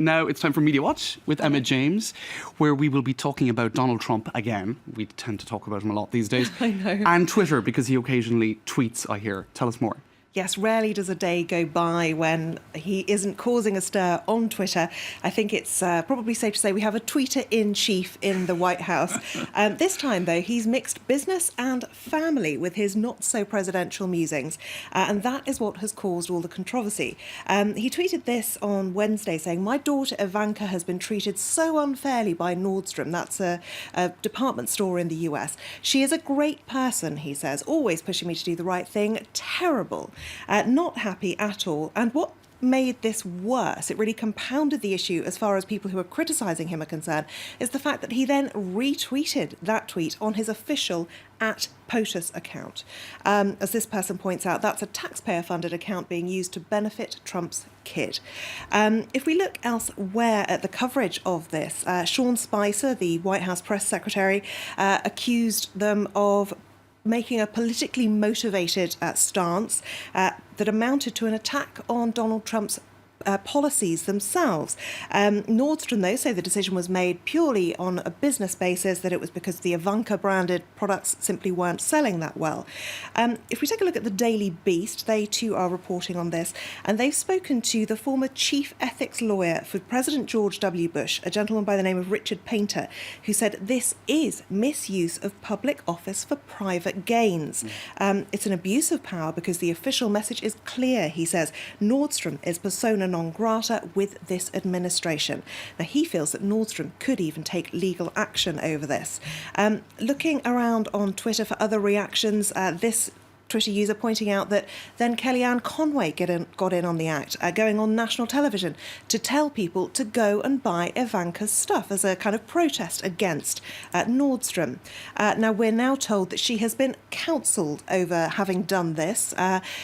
Now it's time for MediaWatch with Emma James, where we will be talking about Donald Trump again. We tend to talk about him a lot these days. I know. And Twitter, because he occasionally tweets, I hear. Tell us more. Yes, rarely does a day go by when he isn't causing a stir on Twitter. I think it's probably safe to say we have a tweeter-in-chief in the White House. This time, though, he's mixed business and family with his not-so-presidential musings. And that is what has caused all the controversy. He tweeted this on Wednesday, saying, "My daughter Ivanka has been treated so unfairly by Nordstrom." That's a department store in the US. "She is a great person," he says, "always pushing me to do the right thing. Terrible. Not happy at all." And what made this worse, it really compounded the issue as far as people who are criticising him are concerned, is the fact that he then retweeted that tweet on his official @POTUS account. As this person points out, that's a taxpayer-funded account being used to benefit Trump's kid. If we look elsewhere at the coverage of this, Sean Spicer, the White House press secretary, accused them of making a politically motivated stance that amounted to an attack on Donald Trump's policies themselves. Nordstrom, though, say the decision was made purely on a business basis, that it was because the Ivanka branded products simply weren't selling that well. If we take a look at the Daily Beast, they too are reporting on this, and they've spoken to the former chief ethics lawyer for President George W. Bush, a gentleman by the name of Richard Painter, who said this is misuse of public office for private gains. It's an abuse of power because the official message is clear, he says. Nordstrom is persona non grata with this administration. Now, he feels that Nordstrom could even take legal action over this. Looking around on Twitter for other reactions, this Twitter user pointing out that then Kellyanne Conway got in on the act, going on national television to tell people to go and buy Ivanka's stuff as a kind of protest against Nordstrom. Now, we're now told that she has been counselled over having done this.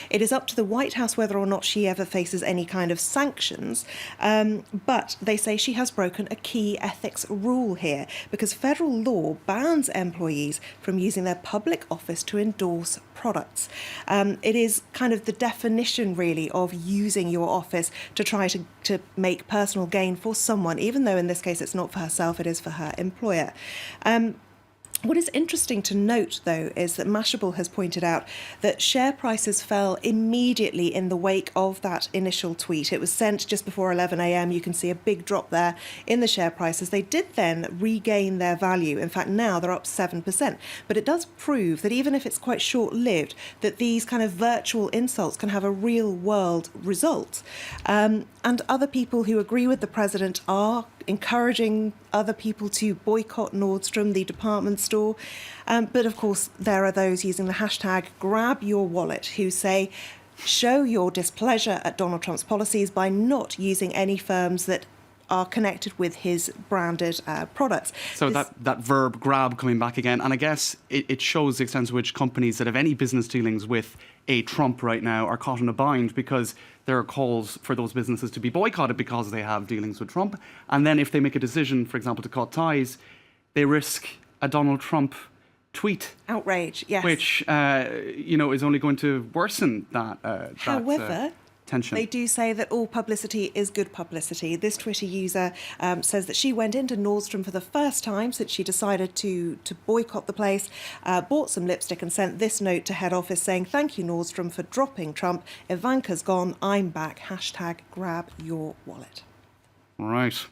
It is up to the White House whether or not she ever faces any kind of sanctions, but they say she has broken a key ethics rule here because federal law bans employees from using their public office to endorse products. It is kind of the definition, really, of using your office to try to make personal gain for someone, even though in this case it's not for herself, it is for her employer. What is interesting to note, though, is that Mashable has pointed out that share prices fell immediately in the wake of that initial tweet. It was sent just before 11 a.m. You can see a big drop there in the share prices. They did then regain their value. In fact, now they're up 7%. But it does prove that even if it's quite short-lived, that these kind of virtual insults can have a real-world result. And other people who agree with the president are encouraging other people to boycott Nordstrom, the department store. But of course, there are those using the hashtag #GrabYourWallet who say, show your displeasure at Donald Trump's policies by not using any firms that are connected with his branded products. So that verb grab coming back again. And I guess it shows the extent to which companies that have any business dealings with a Trump right now are caught in a bind because there are calls for those businesses to be boycotted because they have dealings with Trump. And then if they make a decision, for example, to cut ties, they risk a Donald Trump tweet. Outrage, yes. Which, is only going to worsen that However, tension. They do say that all publicity is good publicity. This Twitter user says that she went into Nordstrom for the first time since she decided to boycott the place, bought some lipstick and sent this note to head office saying, "Thank you, Nordstrom, for dropping Trump. Ivanka's gone. I'm back. #GrabYourWallet." Right.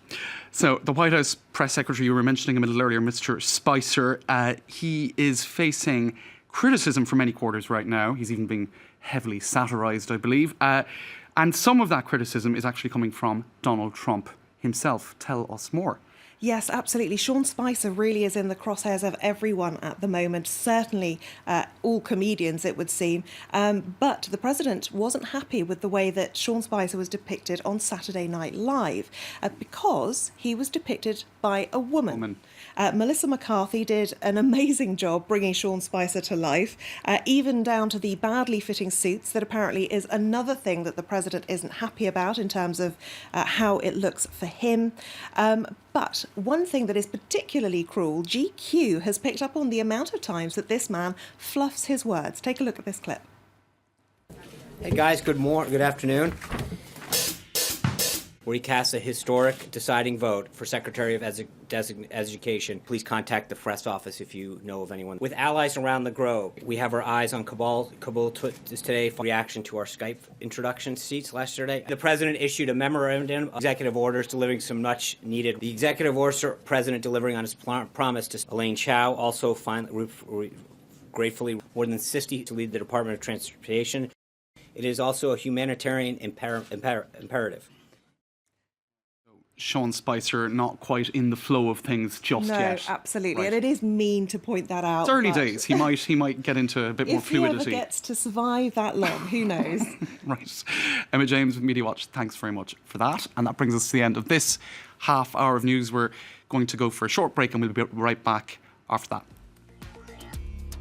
So the White House press secretary, you were mentioning him a little earlier, Mr. Spicer, he is facing criticism from many quarters right now. He's even being heavily satirised, I believe. And some of that criticism is actually coming from Donald Trump himself. Tell us more. Yes, absolutely. Sean Spicer really is in the crosshairs of everyone at the moment, certainly all comedians, it would seem. But the president wasn't happy with the way that Sean Spicer was depicted on Saturday Night Live because he was depicted by a woman. Melissa McCarthy did an amazing job bringing Sean Spicer to life, even down to the badly fitting suits that apparently is another thing that the president isn't happy about in terms of how it looks for him. But one thing that is particularly cruel, GQ has picked up on the amount of times that this man fluffs his words. Take a look at this clip. Hey guys, good afternoon. where he casts a historic deciding vote for Secretary of Education. Please contact the press office if you know of anyone. With allies around the globe, we have our eyes on Kabul today for reaction to our Skype introduction seats yesterday. The president issued a memorandum of executive orders delivering some much needed. The executive order president delivering on his promise to Elaine Chao also gratefully more than 60 to lead the Department of Transportation. It is also a humanitarian imperative. Sean Spicer not quite in the flow of things just yet. No, absolutely. Right. And it is mean to point that out. It's early days. He might get into a bit more fluidity. If he ever gets to survive that long, who knows? Right. Emma James, MediaWatch, thanks very much for that. And that brings us to the end of this half hour of news. We're going to go for a short break and we'll be right back after that.